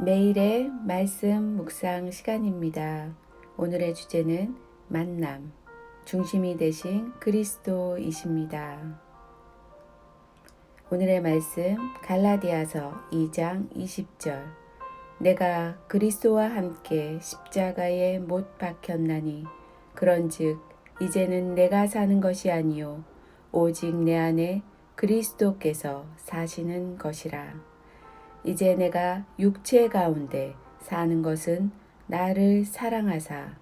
매일의 말씀 묵상 시간입니다. 오늘의 주제는 만남, 중심이 되신 그리스도이십니다. 오늘의 말씀 갈라디아서 2장 20절. 내가 그리스도와 함께 십자가에 못 박혔나니 그런즉 이제는 내가 사는 것이 아니요 오직 내 안에 그리스도께서 사시는 것이라. 이제 내가 육체 가운데 사는 것은 나를 사랑하사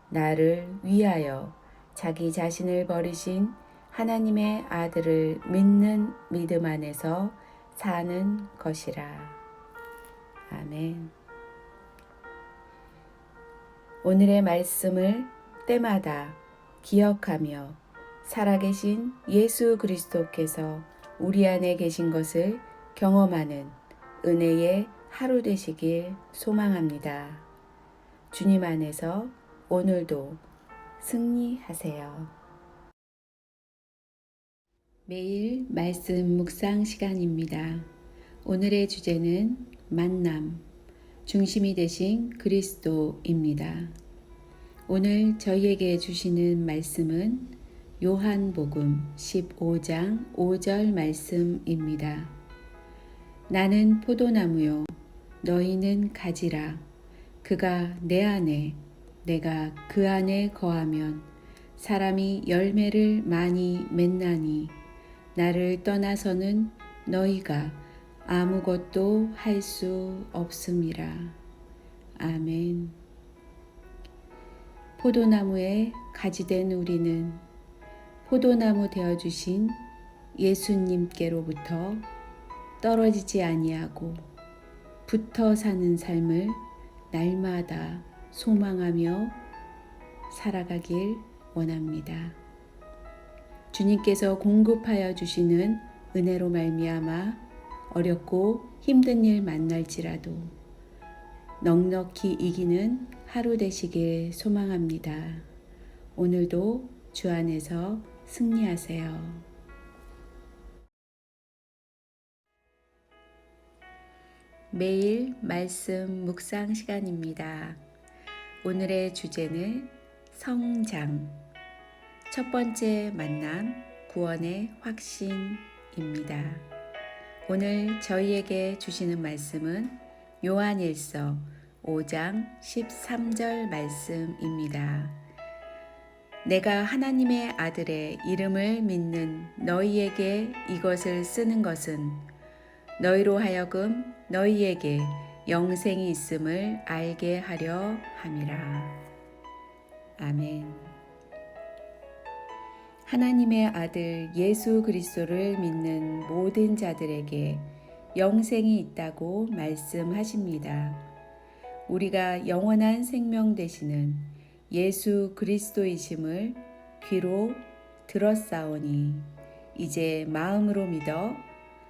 나를 위하여 자기 자신을 버리신 하나님의 아들을 믿는 믿음 안에서 사는 것이라. 아멘. 오늘의 말씀을 때마다 기억하며 살아계신 예수 그리스도께서 우리 안에 계신 것을 경험하는 은혜의 하루 되시길 소망합니다. 주님 안에서 오늘도 승리하세요. 매일 말씀 묵상 시간입니다. 오늘의 주제는 만남, 중심이 되신 그리스도입니다. 오늘 저희에게 주시는 말씀은 요한복음 15장 5절 말씀입니다. 나는 포도나무요 너희는 가지라. 그가 내 안에 내가 그 안에 거하면 사람이 열매를 많이 맺나니 나를 떠나서는 너희가 아무것도 할 수 없음이라. 아멘. 포도나무에 가지된 우리는 포도나무 되어주신 예수님께로부터 떨어지지 아니하고 붙어 사는 삶을 날마다 소망하며 살아가길 원합니다. 주님께서 공급하여 주시는 은혜로 말미암아 어렵고 힘든 일 만날지라도 넉넉히 이기는 하루 되시길 소망합니다. 오늘도 주 안에서 승리하세요. 매일 말씀 묵상 시간입니다. 오늘의 주제는 성장, 첫 번째 만남, 구원의 확신입니다. 오늘 저희에게 주시는 말씀은 요한일서 5장 13절 말씀입니다. 내가 하나님의 아들의 이름을 믿는 너희에게 이것을 쓰는 것은 너희로 하여금 너희에게 영생이 있음을 알게 하려 함이라. 아멘. 하나님의 아들 예수 그리스도를 믿는 모든 자들에게 영생이 있다고 말씀하십니다. 우리가 영원한 생명 되시는 예수 그리스도이심을 귀로 들었사오니 이제 마음으로 믿어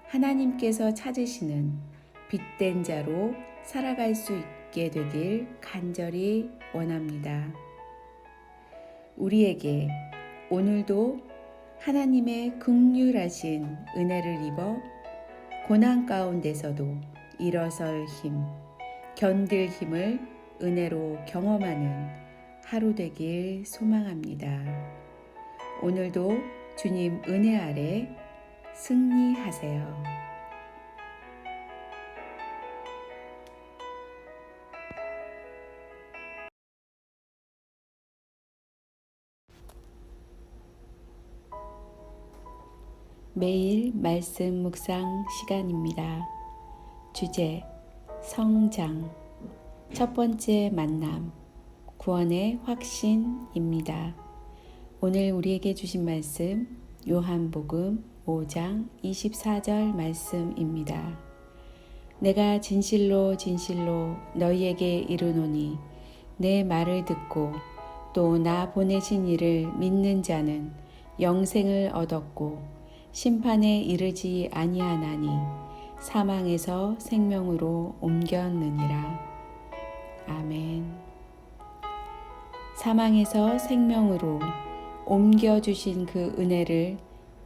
하나님께서 찾으시는 빛된 자로 살아갈 수 있게 되길 간절히 원합니다. 우리에게 오늘도 하나님의 긍휼하신 은혜를 입어 고난 가운데서도 일어설 힘, 견딜 힘을 은혜로 경험하는 하루 되길 소망합니다. 오늘도 주님 은혜 아래 승리하세요. 매일 말씀 묵상 시간입니다. 주제 성장, 첫 번째 만남, 구원의 확신입니다. 오늘 우리에게 주신 말씀 요한복음 5장 24절 말씀입니다. 내가 진실로 진실로 너희에게 이르노니 내 말을 듣고 또 나 보내신 이를 믿는 자는 영생을 얻었고 심판에 이르지 아니하나니 사망에서 생명으로 옮겼느니라. 아멘. 사망에서 생명으로 옮겨주신 그 은혜를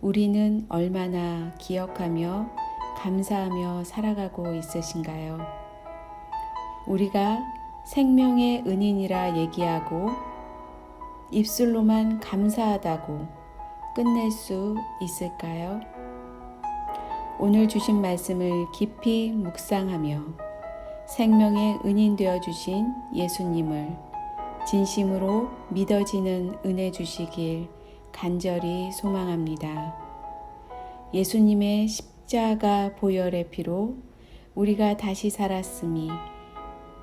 우리는 얼마나 기억하며 감사하며 살아가고 있으신가요? 우리가 생명의 은인이라 얘기하고 입술로만 감사하다고 끝낼 수 있을까요? 오늘 주신 말씀을 깊이 묵상하며 생명의 은인 되어 주신 예수님을 진심으로 믿어지는 은혜 주시길 간절히 소망합니다. 예수님의 십자가 보혈의 피로 우리가 다시 살았음이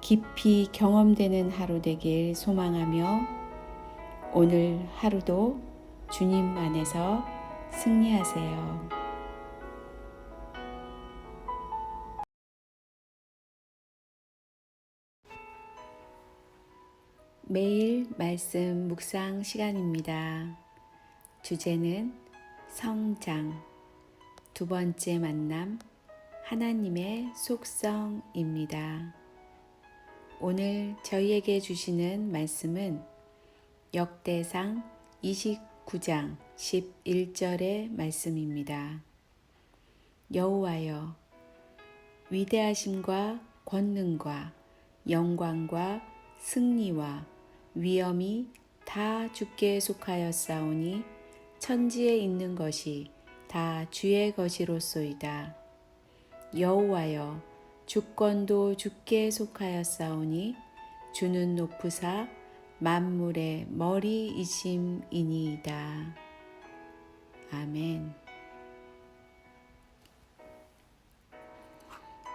깊이 경험되는 하루 되길 소망하며 오늘 하루도 주님 안에서 승리하세요. 매일 말씀 묵상 시간입니다. 주제는 성장, 두 번째 만남, 하나님의 속성입니다. 오늘 저희에게 주시는 말씀은 역대상 29장 11절의 말씀입니다. 여호와여, 위대하심과 권능과 영광과 승리와 위엄이 다 주께 속하였사오니 천지에 있는 것이 다 주의 것이로소이다. 여호와여, 주권도 주께 속하였사오니 주는 높으사 만물의 머리이심이니이다. 아멘.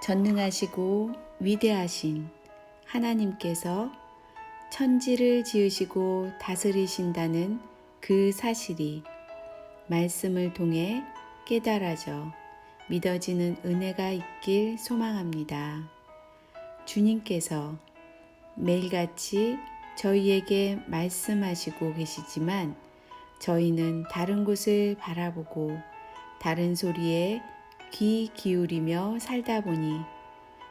전능하시고 위대하신 하나님께서 천지를 지으시고 다스리신다는 그 사실이 말씀을 통해 깨달아져 믿어지는 은혜가 있길 소망합니다. 주님께서 매일같이 저희에게 말씀하시고 계시지만 저희는 다른 곳을 바라보고 다른 소리에 귀 기울이며 살다 보니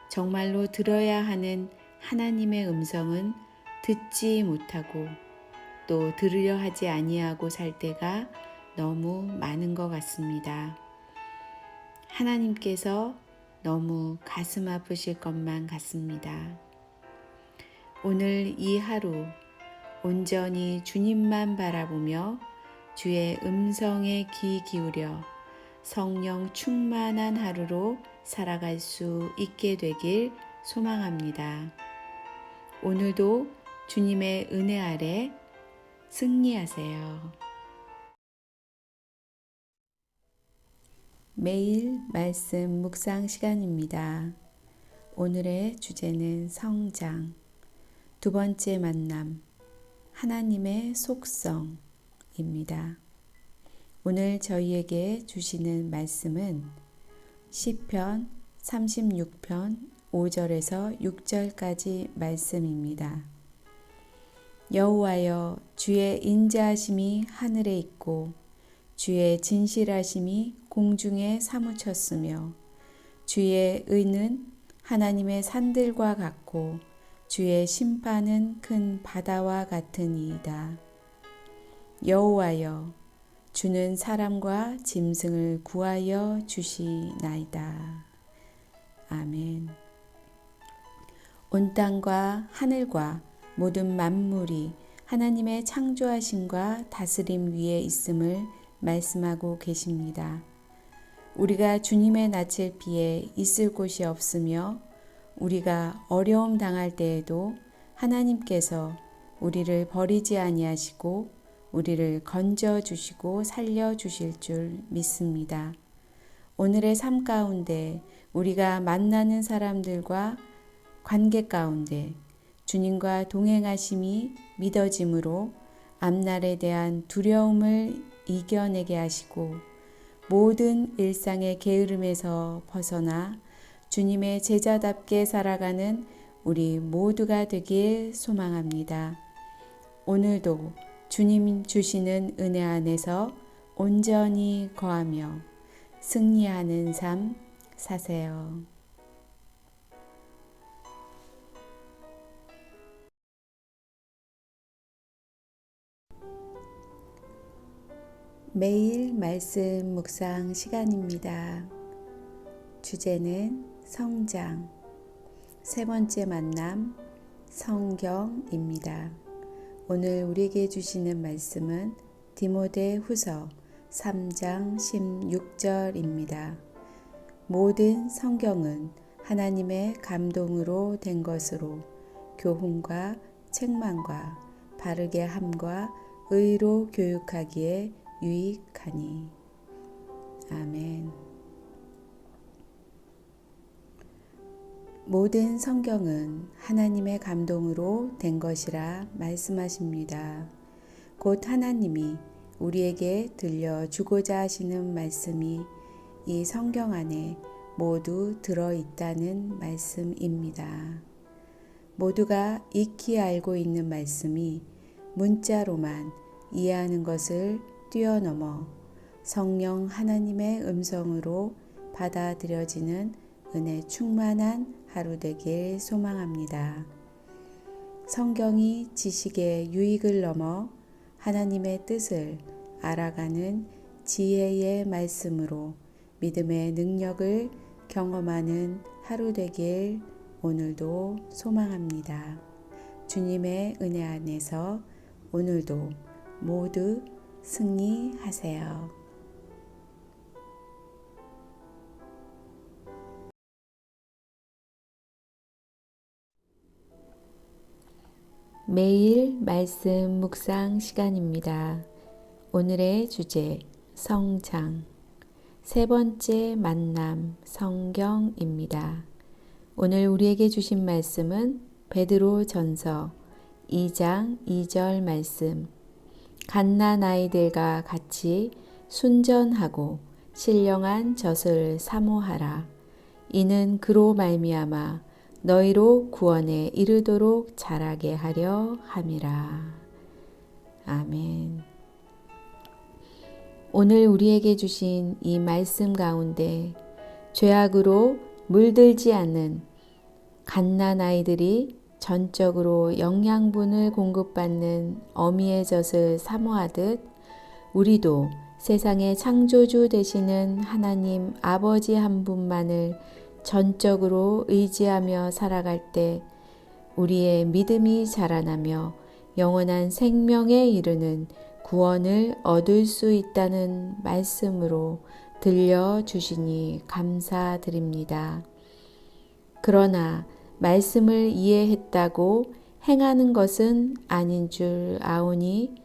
정말로 들어야 하는 하나님의 음성은 듣지 못하고 또 들으려 하지 아니하고 살 때가 너무 많은 것 같습니다. 하나님께서 너무 가슴 아프실 것만 같습니다. 오늘 이 하루 온전히 주님만 바라보며 주의 음성에 귀 기울여 성령 충만한 하루로 살아갈 수 있게 되길 소망합니다. 오늘도 주님의 은혜 아래 승리하세요. 매일 말씀 묵상 시간입니다. 오늘의 주제는 성장, 두 번째 만남, 하나님의 속성입니다. 오늘 저희에게 주시는 말씀은 시편 36편 5절에서 6절까지 말씀입니다. 여호와여, 주의 인자하심이 하늘에 있고 주의 진실하심이 공중에 사무쳤으며 주의 의는 하나님의 산들과 같고 주의 심판은 큰 바다와 같으니이다. 여호와여, 주는 사람과 짐승을 구하여 주시나이다. 아멘. 온 땅과 하늘과 모든 만물이 하나님의 창조하심과 다스림 위에 있음을 말씀하고 계십니다. 우리가 주님의 낯을 피해 있을 곳이 없으며 우리가 어려움 당할 때에도 하나님께서 우리를 버리지 아니하시고 우리를 건져 주시고 살려 주실 줄 믿습니다. 오늘의 삶 가운데 우리가 만나는 사람들과 관계 가운데 주님과 동행하심이 믿어짐으로 앞날에 대한 두려움을 이겨내게 하시고 모든 일상의 게으름에서 벗어나 주님의 제자답게 살아가는 우리 모두가 되길 소망합니다. 오늘도 주님 주시는 은혜 안에서 온전히 거하며 승리하는 삶 사세요. 매일 말씀 묵상 시간입니다. 주제는 성장, 세 번째 만남 성경입니다. 오늘 우리에게 주시는 말씀은 디모데후서 3장 16절입니다. 모든 성경은 하나님의 감동으로 된 것으로 교훈과 책망과 바르게 함과 의로 교육하기에 유익하니. 아멘. 모든 성경은 하나님의 감동으로 된 것이라 말씀하십니다. 곧 하나님이 우리에게 들려주고자 하시는 말씀이 이 성경 안에 모두 들어있다는 말씀입니다. 모두가 익히 알고 있는 말씀이 문자로만 이해하는 것을 뛰어넘어 성령 하나님의 음성으로 받아들여지는 은혜 충만한 하루 되길 소망합니다. 성경이 지식의 유익을 넘어 하나님의 뜻을 알아가는 지혜의 말씀으로 믿음의 능력을 경험하는 하루 되길 오늘도 소망합니다. 주님의 은혜 안에서 오늘도 모두 승리하세요. 매일 말씀 묵상 시간입니다. 오늘의 주제 성장 세 번째 만남 성경입니다. 오늘 우리에게 주신 말씀은 베드로전서 2장 2절 말씀. 갓난 아이들과 같이 순전하고 신령한 젖을 사모하라. 이는 그로 말미암아 너희로 구원에 이르도록 자라게 하려 함이라. 아멘. 오늘 우리에게 주신 이 말씀 가운데 죄악으로 물들지 않는 갓난 아이들이 전적으로 영양분을 공급받는 어미의 젖을 사모하듯 우리도 세상의 창조주 되시는 하나님 아버지 한 분만을 전적으로 의지하며 살아갈 때 우리의 믿음이 자라나며 영원한 생명에 이르는 구원을 얻을 수 있다는 말씀으로 들려주시니 감사드립니다. 그러나 말씀을 이해했다고 행하는 것은 아닌 줄 아오니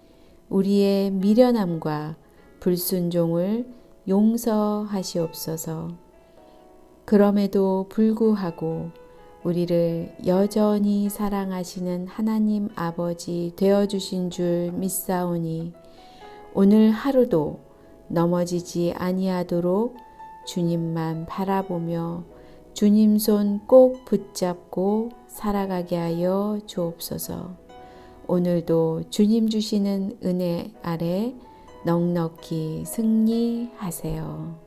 우리의 미련함과 불순종을 용서하시옵소서. 그럼에도 불구하고 우리를 여전히 사랑하시는 하나님 아버지 되어주신 줄 믿사오니 오늘 하루도 넘어지지 아니하도록 주님만 바라보며 주님 손 꼭 붙잡고 살아가게 하여 주옵소서. 오늘도 주님 주시는 은혜 아래 넉넉히 승리하세요.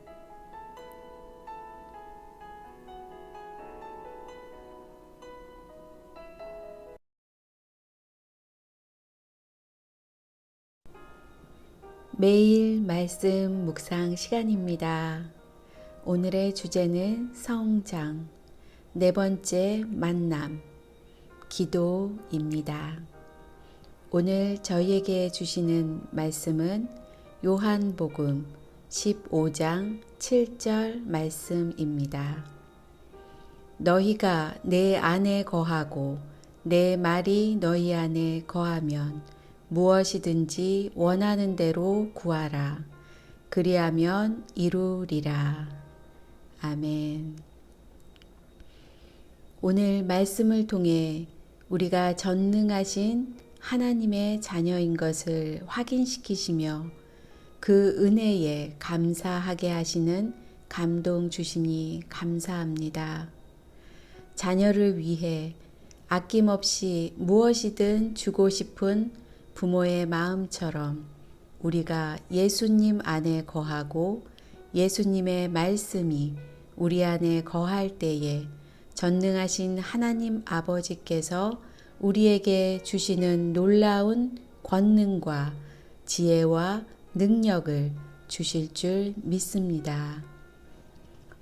매일 말씀 묵상 시간입니다. 오늘의 주제는 성장, 네 번째 만남, 기도입니다. 오늘 저희에게 주시는 말씀은 요한복음 15장 7절 말씀입니다. 너희가 내 안에 거하고 내 말이 너희 안에 거하면 무엇이든지 원하는 대로 구하라. 그리하면 이루리라. 아멘. 오늘 말씀을 통해 우리가 전능하신 하나님의 자녀인 것을 확인시키시며 그 은혜에 감사하게 하시는 감동 주시니 감사합니다. 자녀를 위해 아낌없이 무엇이든 주고 싶은 부모의 마음처럼 우리가 예수님 안에 거하고 예수님의 말씀이 우리 안에 거할 때에 전능하신 하나님 아버지께서 우리에게 주시는 놀라운 권능과 지혜와 능력을 주실 줄 믿습니다.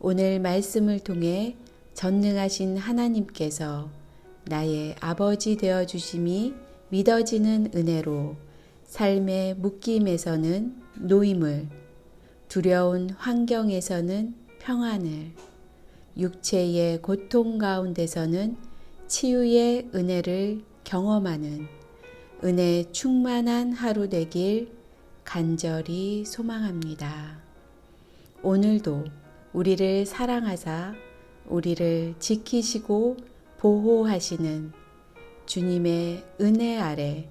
오늘 말씀을 통해 전능하신 하나님께서 나의 아버지 되어 주심이 믿어지는 은혜로 삶의 묶임에서는 노임을, 두려운 환경에서는 평안을, 육체의 고통 가운데서는 치유의 은혜를 경험하는 은혜 충만한 하루 되길 간절히 소망합니다. 오늘도 우리를 사랑하사 우리를 지키시고 보호하시는 주님의 은혜 아래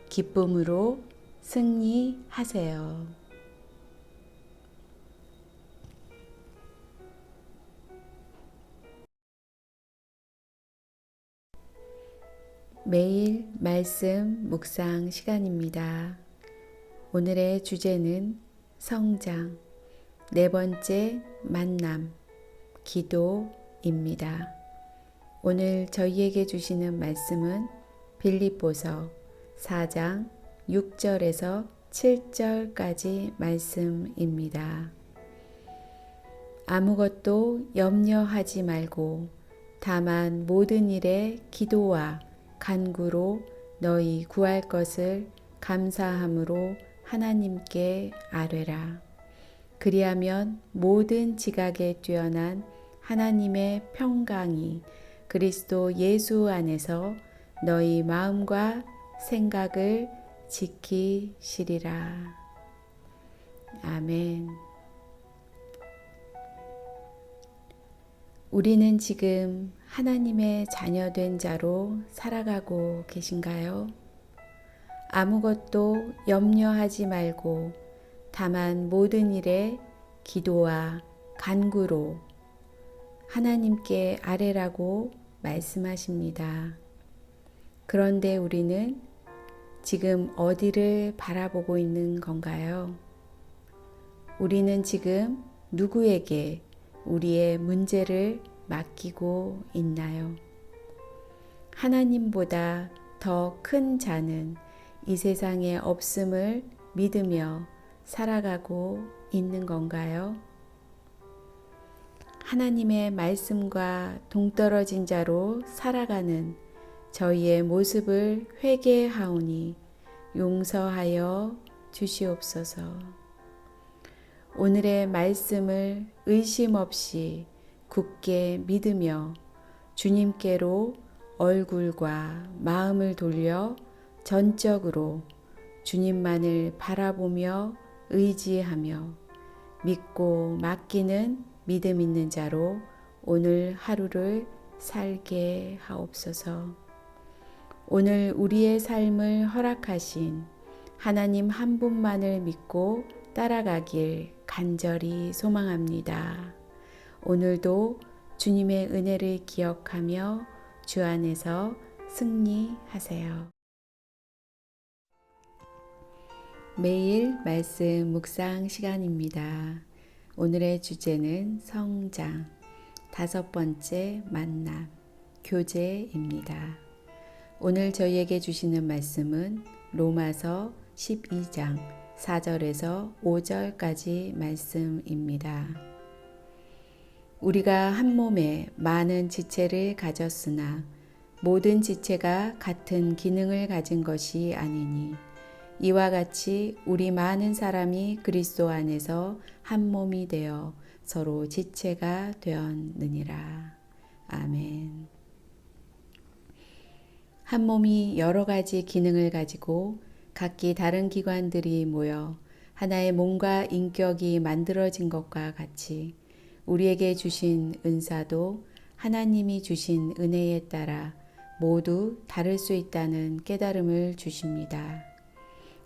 기쁨으로 승리하세요. 매일 말씀 묵상 시간입니다. 오늘의 주제는 성장, 네 번째 만남, 기도입니다. 오늘 저희에게 주시는 말씀은 빌립보서 4장 6절에서 7절까지 말씀입니다. 아무것도 염려하지 말고 다만 모든 일에 기도와 간구로 너희 구할 것을 감사함으로 하나님께 아뢰라. 그리하면 모든 지각에 뛰어난 하나님의 평강이 그리스도 예수 안에서 너희 마음과 생각을 지키시리라. 아멘. 우리는 지금 하나님의 자녀된 자로 살아가고 계신가요? 아무것도 염려하지 말고 다만 모든 일에 기도와 간구로 하나님께 아뢰라고 말씀하십니다. 그런데 우리는 지금 어디를 바라보고 있는 건가요? 우리는 지금 누구에게 우리의 문제를 맡기고 있나요? 하나님보다 더 큰 자는 이 세상에 없음을 믿으며 살아가고 있는 건가요? 하나님의 말씀과 동떨어진 자로 살아가는 저희의 모습을 회개하오니 용서하여 주시옵소서. 오늘의 말씀을 의심 없이 굳게 믿으며 주님께로 얼굴과 마음을 돌려 전적으로 주님만을 바라보며 의지하며 믿고 맡기는 믿음 있는 자로 오늘 하루를 살게 하옵소서. 오늘 우리의 삶을 허락하신 하나님 한 분만을 믿고 따라가길 간절히 소망합니다. 오늘도 주님의 은혜를 기억하며 주 안에서 승리하세요. 매일 말씀 묵상 시간입니다. 오늘의 주제는 성장, 다섯 번째 만남, 교제입니다. 오늘 저희에게 주시는 말씀은 로마서 12장 4절에서 5절까지 말씀입니다. 우리가 한 몸에 많은 지체를 가졌으나 모든 지체가 같은 기능을 가진 것이 아니니 이와 같이 우리 많은 사람이 그리스도 안에서 한 몸이 되어 서로 지체가 되었느니라. 아멘. 한 몸이 여러 가지 기능을 가지고 각기 다른 기관들이 모여 하나의 몸과 인격이 만들어진 것과 같이 우리에게 주신 은사도 하나님이 주신 은혜에 따라 모두 다를 수 있다는 깨달음을 주십니다.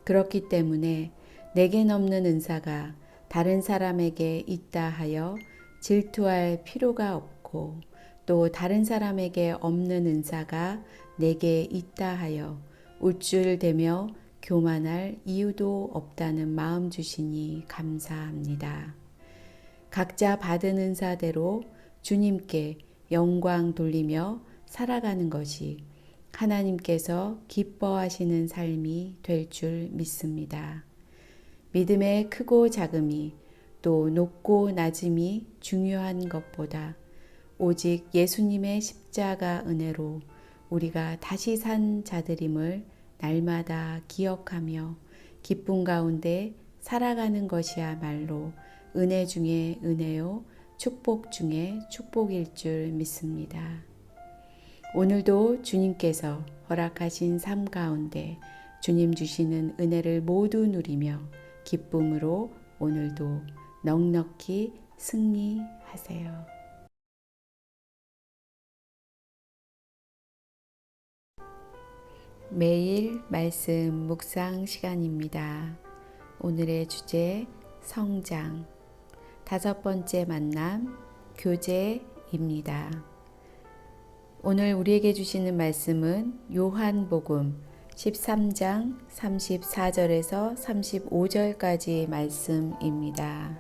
그렇기 때문에 내겐 없는 은사가 다른 사람에게 있다 하여 질투할 필요가 없고 또 다른 사람에게 없는 은사가 내게 있다 하여 우쭐대며 교만할 이유도 없다는 마음 주시니 감사합니다. 각자 받은 은사대로 주님께 영광 돌리며 살아가는 것이 하나님께서 기뻐하시는 삶이 될 줄 믿습니다. 믿음의 크고 작음이 또 높고 낮음이 중요한 것보다 오직 예수님의 십자가 은혜로 우리가 다시 산 자들임을 날마다 기억하며 기쁨 가운데 살아가는 것이야말로 은혜 중에 은혜요 축복 중에 축복일 줄 믿습니다. 오늘도 주님께서 허락하신 삶 가운데 주님 주시는 은혜를 모두 누리며 기쁨으로 오늘도 넉넉히 승리하세요. 매일 말씀 묵상 시간입니다. 오늘의 주제 성장. 5번째 만남 교제입니다. 오늘 우리에게 주시는 말씀은 요한복음 13장 34절에서 35절까지 말씀입니다.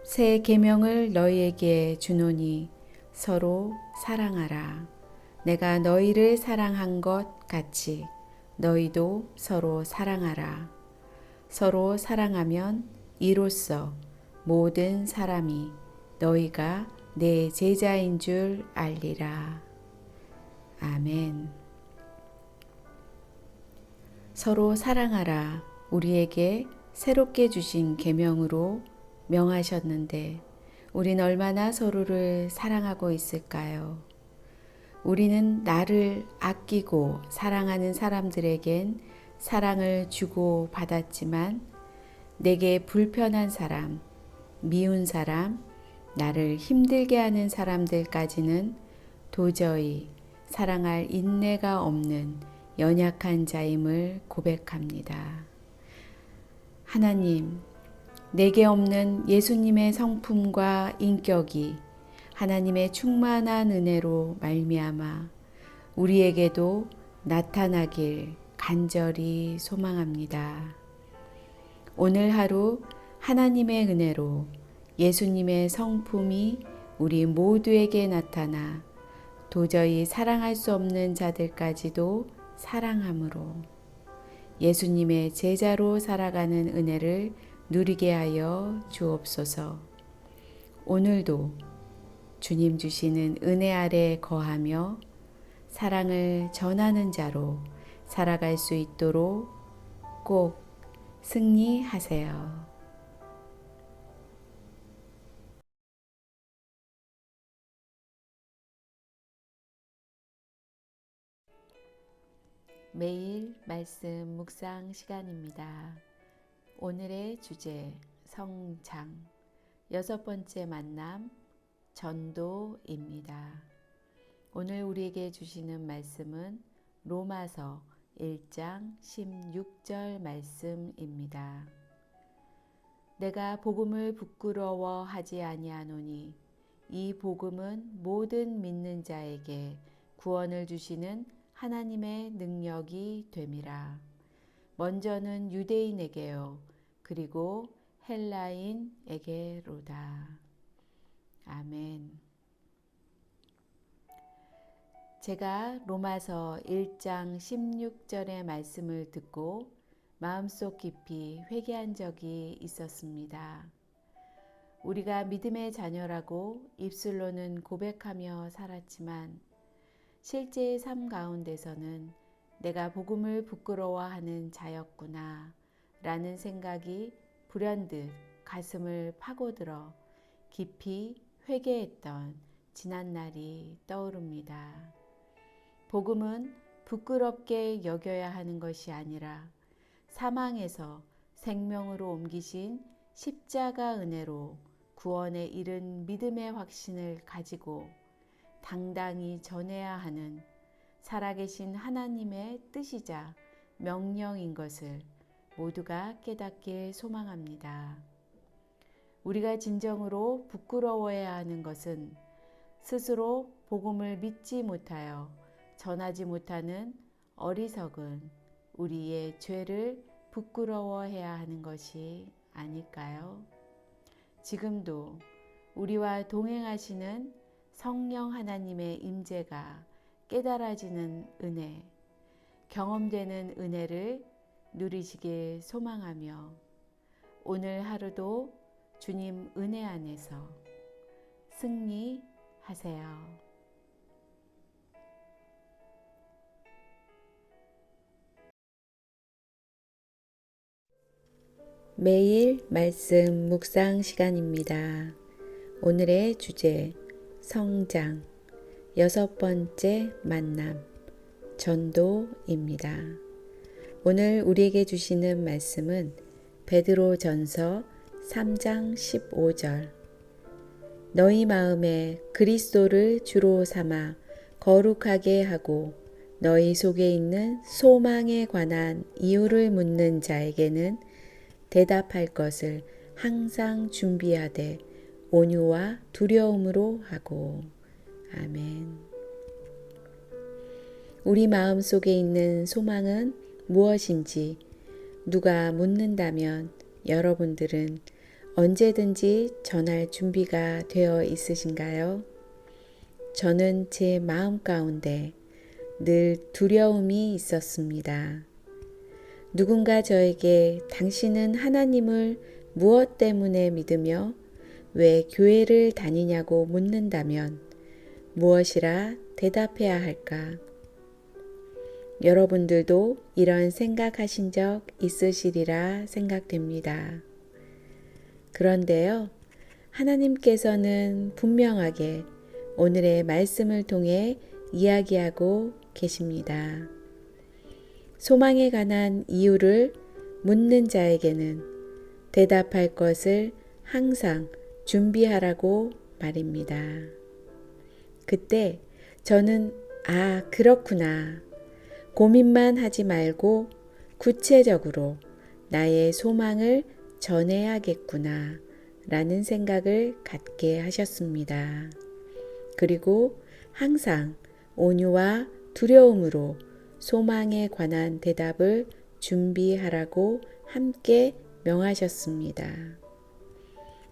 새 계명을 너희에게 주노니 서로 사랑하라. 내가 너희를 사랑한 것 같이 너희도 서로 사랑하라. 서로 사랑하면 이로써 모든 사람이 너희가 내 제자인 줄 알리라. 아멘. 서로 사랑하라. 우리에게 새롭게 주신 계명으로 명하셨는데 우린 얼마나 서로를 사랑하고 있을까요? 우리는 나를 아끼고 사랑하는 사람들에겐 사랑을 주고 받았지만 내게 불편한 사람, 미운 사람, 나를 힘들게 하는 사람들까지는 도저히 사랑할 인내가 없는 연약한 자임을 고백합니다. 하나님, 내게 없는 예수님의 성품과 인격이 하나님의 충만한 은혜로 말미암아 우리에게도 나타나길 간절히 소망합니다. 오늘 하루 하나님의 은혜로 예수님의 성품이 우리 모두에게 나타나 도저히 사랑할 수 없는 자들까지도 사랑함으로 예수님의 제자로 살아가는 은혜를 누리게 하여 주옵소서. 오늘도 주님 주시는 은혜 아래 거하며 사랑을 전하는 자로 살아갈 수 있도록 꼭 승리하세요. 매일 말씀 묵상 시간입니다. 오늘의 주제 성장. 6번째 만남 전도입니다. 오늘 우리에게 주시는 말씀은 로마서 1장 16절 말씀입니다. 내가 복음을 부끄러워하지 아니하노니 이 복음은 모든 믿는 자에게 구원을 주시는 하나님의 능력이 됨이라. 먼저는 유대인에게요 그리고 헬라인에게로다. 아멘. 제가 로마서 1장 16절의 말씀을 듣고 마음속 깊이 회개한 적이 있었습니다. 우리가 믿음의 자녀라고 입술로는 고백하며 살았지만 실제의 삶 가운데서는 내가 복음을 부끄러워하는 자였구나 라는 생각이 불현듯 가슴을 파고들어 깊이 회개했던 지난 날이 떠오릅니다. 복음은 부끄럽게 여겨야 하는 것이 아니라 사망에서 생명으로 옮기신 십자가 은혜로 구원에 이른 믿음의 확신을 가지고 당당히 전해야 하는 살아계신 하나님의 뜻이자 명령인 것을 모두가 깨닫길 소망합니다. 우리가 진정으로 부끄러워해야 하는 것은 스스로 복음을 믿지 못하여 전하지 못하는 어리석은 우리의 죄를 부끄러워해야 하는 것이 아닐까요? 지금도 우리와 동행하시는 성령 하나님의 임재가 깨달아지는 은혜, 경험되는 은혜를 누리시길 소망하며 오늘 하루도 주님 은혜 안에서 승리하세요. 하세요. 매일 말씀 묵상 시간입니다. 오늘의 주제 성장 6번째 만남 전도입니다. 오늘 우리에게 주시는 말씀은 베드로전서 3장 15절 너희 마음에 그리스도를 주로 삼아 거룩하게 하고 너희 속에 있는 소망에 관한 이유를 묻는 자에게는 대답할 것을 항상 준비하되 온유와 두려움으로 하고. 아멘. 우리 마음 속에 있는 소망은 무엇인지 누가 묻는다면 여러분들은 언제든지 전할 준비가 되어 있으신가요? 저는 제 마음 가운데 늘 두려움이 있었습니다. 누군가 저에게 당신은 하나님을 무엇 때문에 믿으며 왜 교회를 다니냐고 묻는다면 무엇이라 대답해야 할까? 여러분들도 이런 생각하신 적 있으시리라 생각됩니다. 그런데요, 하나님께서는 분명하게 오늘의 말씀을 통해 이야기하고 계십니다. 소망에 관한 이유를 묻는 자에게는 대답할 것을 항상 준비하라고 말입니다. 그때 저는 그렇구나. 고민만 하지 말고 구체적으로 나의 소망을 전해야겠구나 라는 생각을 갖게 하셨습니다. 그리고 항상 온유와 두려움으로 소망에 관한 대답을 준비하라고 함께 명하셨습니다.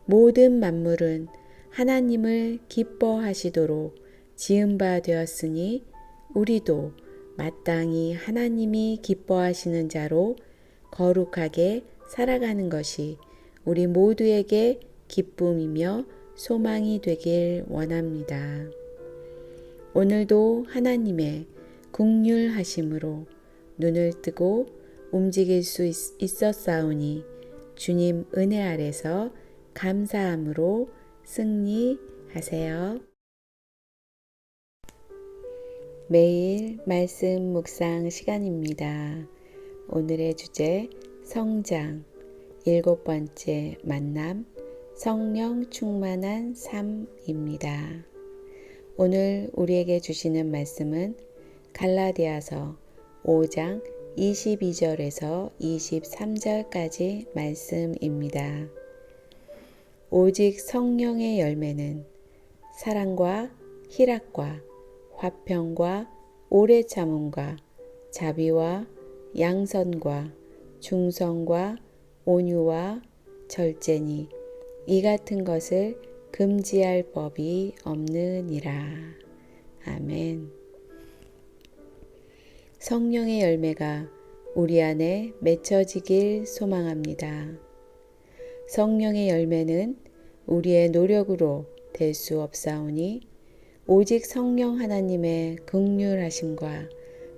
모든 만물은 하나님을 기뻐하시도록 지은 바 되었으니 우리도 마땅히 하나님이 기뻐하시는 자로 거룩하게 살아가는 것이 우리 모두에게 기쁨이며 소망이 되길 원합니다. 오늘도 하나님의 긍휼하심으로 눈을 뜨고 움직일 수 있었사오니 주님 은혜 아래서 감사함으로 승리하세요. 매일 말씀 묵상 시간입니다. 오늘의 주제 성장 7번째 만남 성령 충만한 삶입니다. 오늘 우리에게 주시는 말씀은 갈라디아서 5장 22절에서 23절까지 말씀입니다. 오직 성령의 열매는 사랑과 희락과 화평과 오래 참음과 자비와 양선과 중성과 온유와 절제니 이 같은 것을 금지할 법이 없느니라. 아멘. 성령의 열매가 우리 안에 맺혀지길 소망합니다. 성령의 열매는 우리의 노력으로 될 수 없사오니 오직 성령 하나님의 긍휼하심과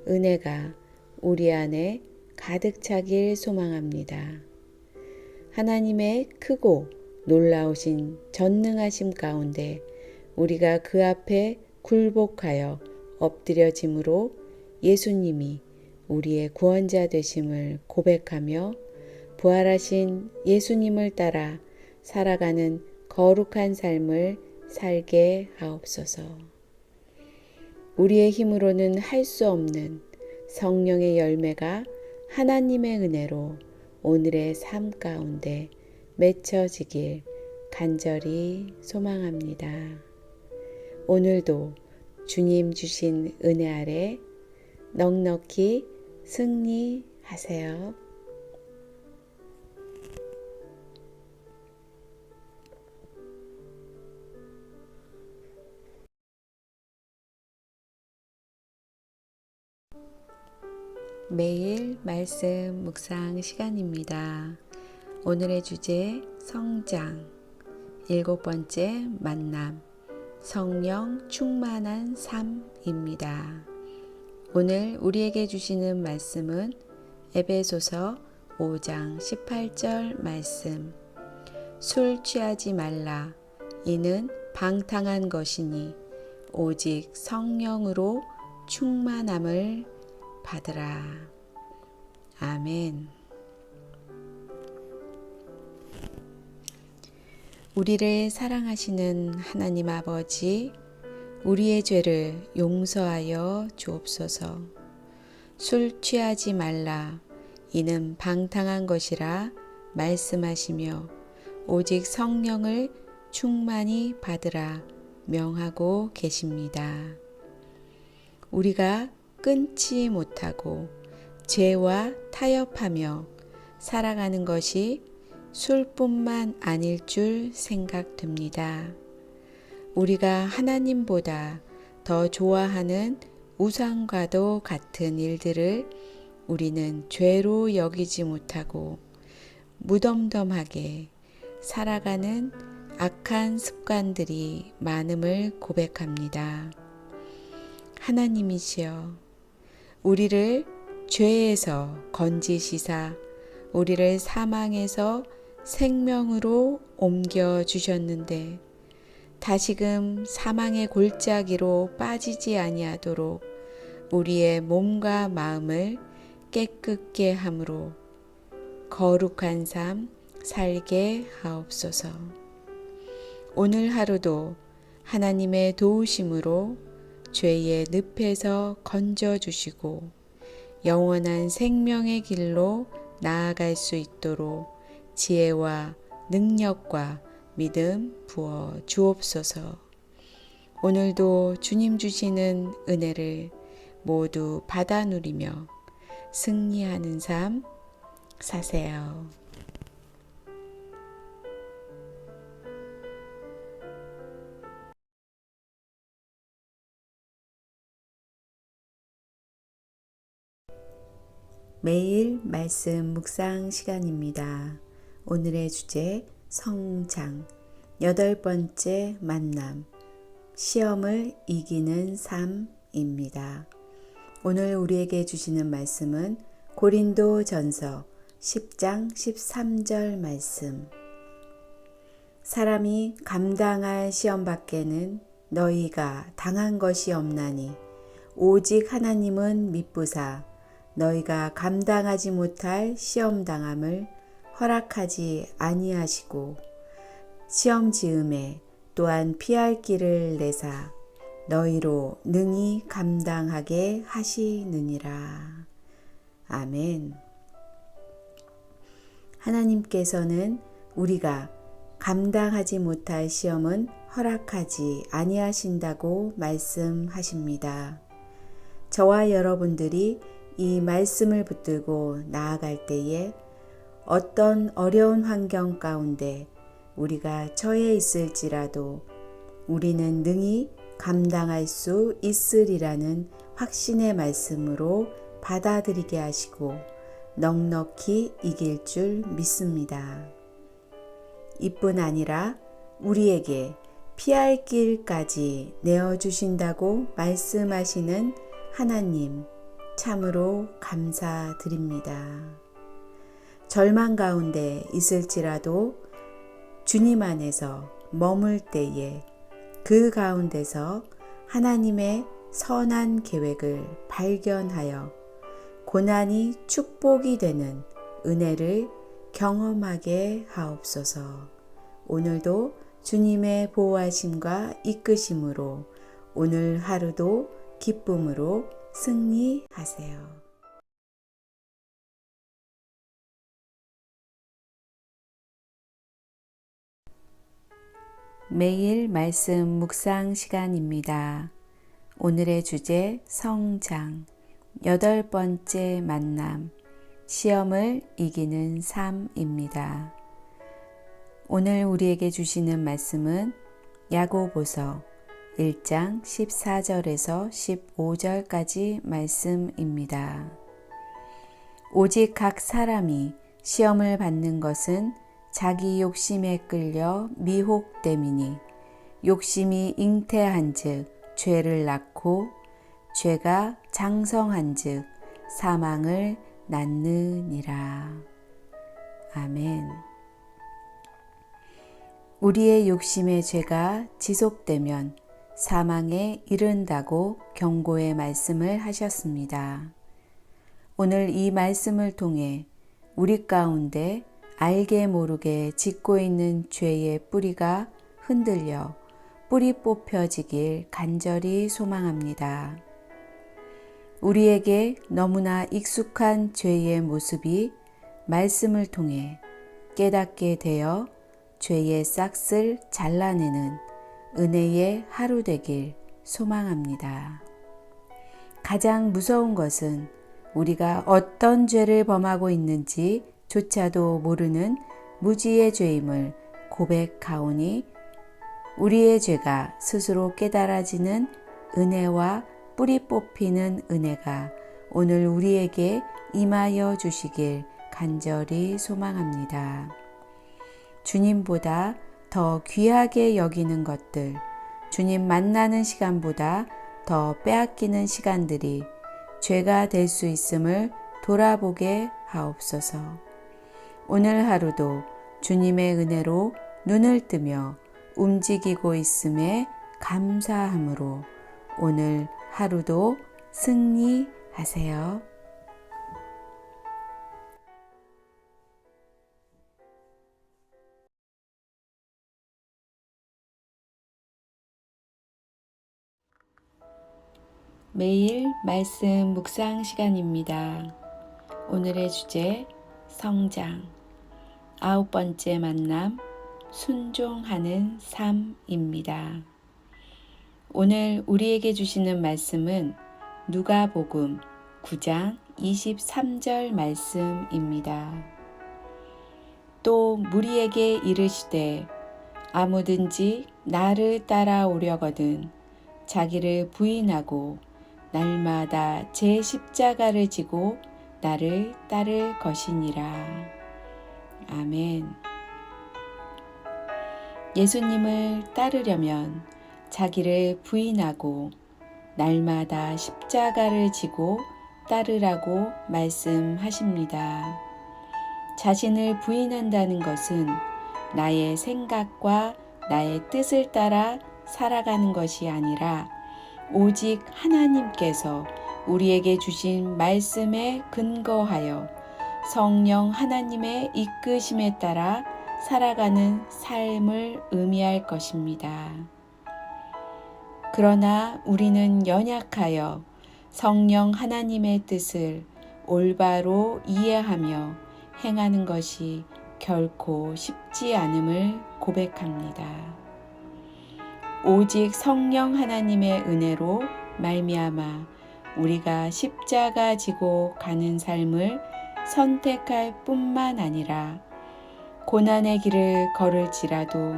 은혜가 우리 안에 가득 차길 소망합니다. 하나님의 크고 놀라우신 전능하심 가운데 우리가 그 앞에 굴복하여 엎드려짐으로 예수님이 우리의 구원자 되심을 고백하며 부활하신 예수님을 따라 살아가는 거룩한 삶을 살게 하옵소서. 우리의 힘으로는 할 수 없는 성령의 열매가 하나님의 은혜로 오늘의 삶 가운데 맺혀지길 간절히 소망합니다. 오늘도 주님 주신 은혜 아래 넉넉히 승리하세요. 매일 말씀 묵상 시간입니다. 오늘의 주제 성장 7번째 만남 성령 충만한 삶입니다. 오늘 우리에게 주시는 말씀은 에베소서 5장 18절 말씀. 술 취하지 말라. 이는 방탕한 것이니 오직 성령으로 충만함을 받으라. 아멘. 우리를 사랑하시는 하나님 아버지, 우리의 죄를 용서하여 주옵소서. 술 취하지 말라. 이는 방탕한 것이라 말씀하시며 오직 성령을 충만히 받으라 명하고 계십니다. 우리가 끊지 못하고 죄와 타협하며 살아가는 것이 술뿐만 아닐 줄 생각됩니다. 우리가 하나님보다 더 좋아하는 우상과도 같은 일들을 우리는 죄로 여기지 못하고 무덤덤하게 살아가는 악한 습관들이 많음을 고백합니다. 하나님이시여, 우리를 죄에서 건지시사 우리를 사망에서 생명으로 옮겨주셨는데 다시금 사망의 골짜기로 빠지지 아니하도록 우리의 몸과 마음을 깨끗게 함으로 거룩한 삶 살게 하옵소서. 오늘 하루도 하나님의 도우심으로 죄의 늪에서 건져주시고 영원한 생명의 길로 나아갈 수 있도록 지혜와 능력과 믿음 부어 주옵소서. 오늘도 주님 주시는 은혜를 모두 받아 누리며 승리하는 삶 사세요. 매일 말씀 묵상 시간입니다. 오늘의 주제 성장, 8번째 만남, 시험을 이기는 삶입니다. 오늘 우리에게 주시는 말씀은 고린도전서 10장 13절 말씀. 사람이 감당할 시험 밖에는 너희가 당한 것이 없나니 오직 하나님은 미쁘사 너희가 감당하지 못할 시험 당함을 허락하지 아니하시고 시험 지음에 또한 피할 길을 내사 너희로 능히 감당하게 하시느니라. 아멘. 하나님께서는 우리가 감당하지 못할 시험은 허락하지 아니하신다고 말씀하십니다. 저와 여러분들이 이 말씀을 붙들고 나아갈 때에 어떤 어려운 환경 가운데 우리가 처해 있을지라도 우리는 능히 감당할 수 있으리라는 확신의 말씀으로 받아들이게 하시고 넉넉히 이길 줄 믿습니다. 이뿐 아니라 우리에게 피할 길까지 내어주신다고 말씀하시는 하나님, 참으로 감사드립니다. 절망 가운데 있을지라도 주님 안에서 머물 때에 그 가운데서 하나님의 선한 계획을 발견하여 고난이 축복이 되는 은혜를 경험하게 하옵소서. 오늘도 주님의 보호하심과 이끄심으로 오늘 하루도 기쁨으로 승리하세요. 매일 말씀 묵상 시간입니다. 오늘의 주제 성장, 8번째 만남, 시험을 이기는 삶입니다. 오늘 우리에게 주시는 말씀은 야고보서 1장 14절에서 15절까지 말씀입니다. 오직 각 사람이 시험을 받는 것은 자기 욕심에 끌려 미혹됨이니 욕심이 잉태한즉 죄를 낳고 죄가 장성한즉 사망을 낳느니라. 아멘. 우리의 욕심의 죄가 지속되면 사망에 이른다고 경고의 말씀을 하셨습니다. 오늘 이 말씀을 통해 우리 가운데 알게 모르게 짓고 있는 죄의 뿌리가 흔들려 뿌리 뽑혀지길 간절히 소망합니다. 우리에게 너무나 익숙한 죄의 모습이 말씀을 통해 깨닫게 되어 죄의 싹을 잘라내는 은혜의 하루 되길 소망합니다. 가장 무서운 것은 우리가 어떤 죄를 범하고 있는지 조차도 모르는 무지의 죄임을 고백하오니 우리의 죄가 스스로 깨달아지는 은혜와 뿌리 뽑히는 은혜가 오늘 우리에게 임하여 주시길 간절히 소망합니다. 주님보다 더 귀하게 여기는 것들, 주님 만나는 시간보다 더 빼앗기는 시간들이 죄가 될 수 있음을 돌아보게 하옵소서. 오늘 하루도 주님의 은혜로 눈을 뜨며 움직이고 있음에 감사함으로 오늘 하루도 승리하세요. 매일 말씀 묵상 시간입니다. 오늘의 주제 성장, 9번째 만남, 순종하는 삶입니다. 오늘 우리에게 주시는 말씀은 누가복음 9장 23절 말씀입니다. 또 무리에게 이르시되 아무든지 나를 따라오려거든 자기를 부인하고 날마다 제 십자가를 지고 나를 따를 것이니라. 아멘. 예수님을 따르려면 자기를 부인하고 날마다 십자가를 지고 따르라고 말씀하십니다. 자신을 부인한다는 것은 나의 생각과 나의 뜻을 따라 살아가는 것이 아니라 오직 하나님께서 우리에게 주신 말씀에 근거하여 성령 하나님의 이끄심에 따라 살아가는 삶을 의미할 것입니다. 그러나 우리는 연약하여 성령 하나님의 뜻을 올바로 이해하며 행하는 것이 결코 쉽지 않음을 고백합니다. 오직 성령 하나님의 은혜로 말미암아 우리가 십자가 지고 가는 삶을 선택할 뿐만 아니라 고난의 길을 걸을지라도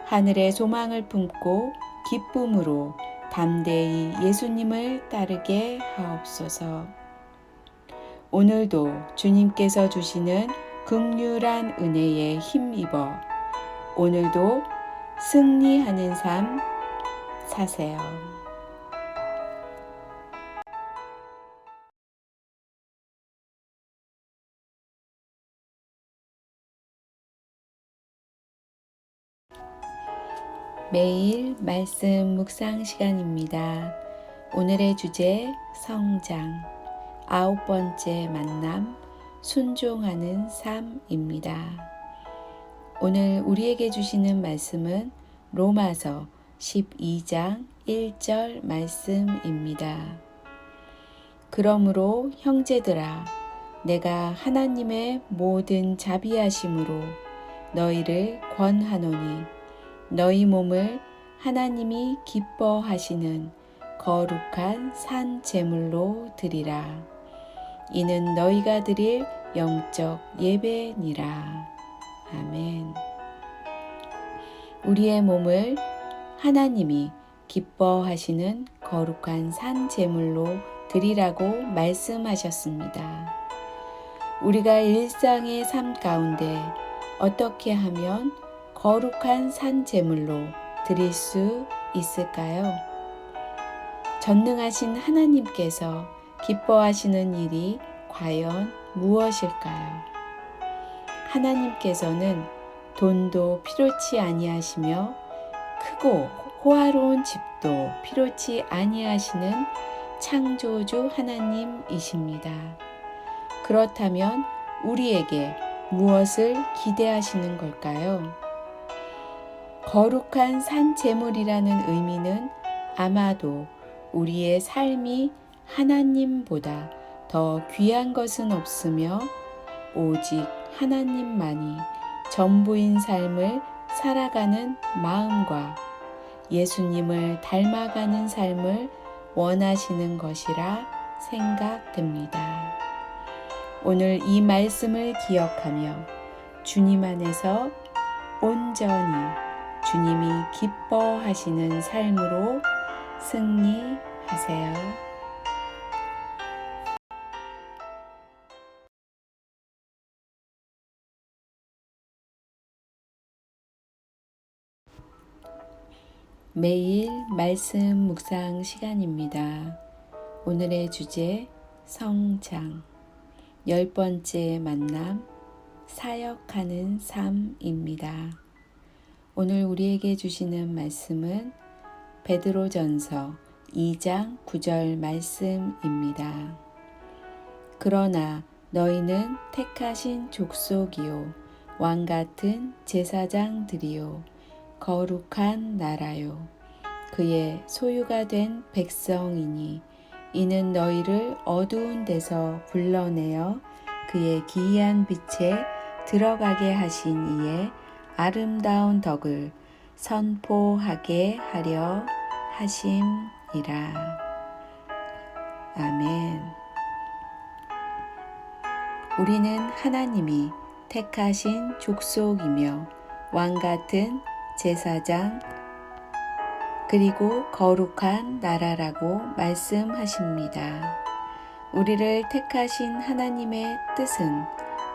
하늘의 소망을 품고 기쁨으로 담대히 예수님을 따르게 하옵소서. 오늘도 주님께서 주시는 긍휼한 은혜에 힘입어 오늘도 승리하는 삶 사세요. 매일 말씀 묵상 시간입니다. 오늘의 주제 성장, 9번째 만남, 순종하는 삶입니다. 오늘 우리에게 주시는 말씀은 로마서 12장 1절 말씀입니다. 그러므로 형제들아, 내가 하나님의 모든 자비하심으로 너희를 권하노니 너희 몸을 하나님이 기뻐하시는 거룩한 산 제물로 드리라. 이는 너희가 드릴 영적 예배니라. 아멘. 우리의 몸을 하나님이 기뻐하시는 거룩한 산 제물로 드리라고 말씀하셨습니다. 우리가 일상의 삶 가운데 어떻게 하면 거룩한 산 제물로 드릴 수 있을까요? 전능하신 하나님께서 기뻐하시는 일이 과연 무엇일까요? 하나님께서는 돈도 필요치 아니하시며 크고 호화로운 집도 필요치 아니하시는 창조주 하나님이십니다. 그렇다면 우리에게 무엇을 기대하시는 걸까요? 거룩한 산 제물이라는 의미는 아마도 우리의 삶이 하나님보다 더 귀한 것은 없으며 오직 하나님만이 전부인 삶을 살아가는 마음과 예수님을 닮아가는 삶을 원하시는 것이라 생각됩니다. 오늘 이 말씀을 기억하며 주님 안에서 온전히 주님이 기뻐하시는 삶으로 승리하세요. 매일 말씀 묵상 시간입니다. 오늘의 주제 성장 10번째 만남 사역하는 삶입니다. 오늘 우리에게 주시는 말씀은 베드로전서 2장 9절 말씀입니다. 그러나 너희는 택하신 족속이요 왕같은 제사장들이요 거룩한 나라요 그의 소유가 된 백성이니 이는 너희를 어두운 데서 불러내어 그의 기이한 빛에 들어가게 하신 이의 아름다운 덕을 선포하게 하려 하심이라. 아멘. 우리는 하나님이 택하신 족속이며 왕같은 제사장 그리고 거룩한 나라라고 말씀하십니다. 우리를 택하신 하나님의 뜻은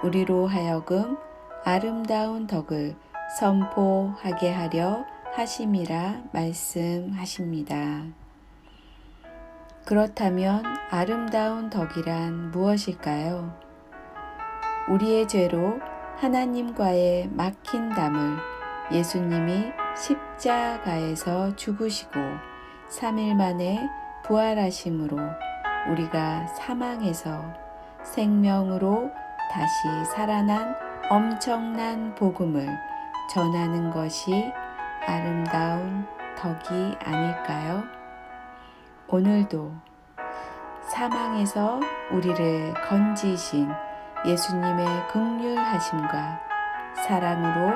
우리로 하여금 아름다운 덕을 선포하게 하려 하심이라 말씀하십니다. 그렇다면 아름다운 덕이란 무엇일까요? 우리의 죄로 하나님과의 막힌 담을 예수님이 십자가에서 죽으시고 3일 만에 부활하심으로 우리가 사망에서 생명으로 다시 살아난 엄청난 복음을 전하는 것이 아름다운 덕이 아닐까요? 오늘도 사망에서 우리를 건지신 예수님의 긍휼하심과 사랑으로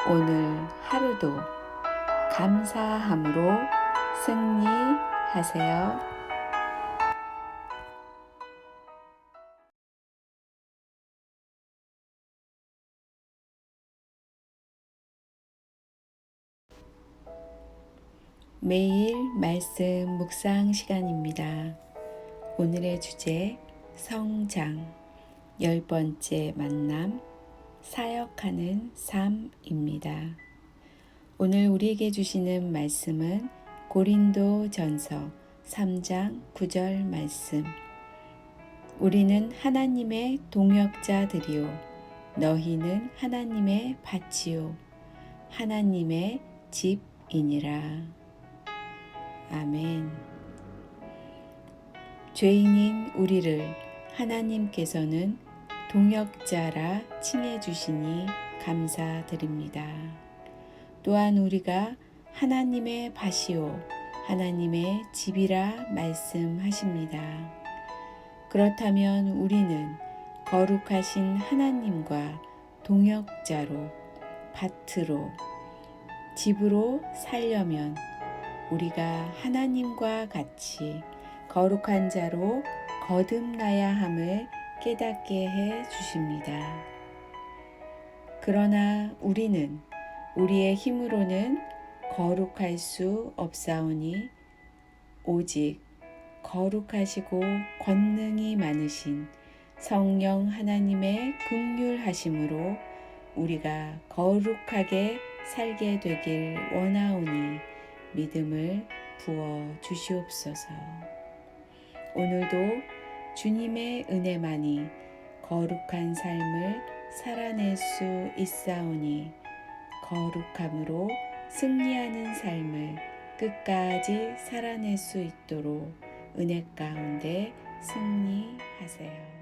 오늘 하루도 감사함으로 승리하세요. 매일 말씀 묵상 시간입니다. 오늘의 주제 성장 10번째 만남 사역하는 삶입니다. 오늘 우리에게 주시는 말씀은 고린도 전서 3장 9절 말씀. 우리는 하나님의 동역자들이요 너희는 하나님의 밭이요 하나님의 집이니라. 아멘. 죄인인 우리를 하나님께서는 동역자라 칭해 주시니 감사드립니다. 또한 우리가 하나님의 밭이요 하나님의 집이라 말씀하십니다. 그렇다면 우리는 거룩하신 하나님과 동역자로 밭으로 집으로 살려면 우리가 하나님과 같이 거룩한 자로 거듭나야 함을 깨닫게 해 주십니다. 그러나 우리는 우리의 힘으로는 거룩할 수 없사오니 오직 거룩하시고 권능이 많으신 성령 하나님의 긍휼하심으로 우리가 거룩하게 살게 되길 원하오니 믿음을 부어 주시옵소서. 오늘도 주님의 은혜만이 거룩한 삶을 살아낼 수 있사오니 거룩함으로 승리하는 삶을 끝까지 살아낼 수 있도록 은혜 가운데 승리하세요.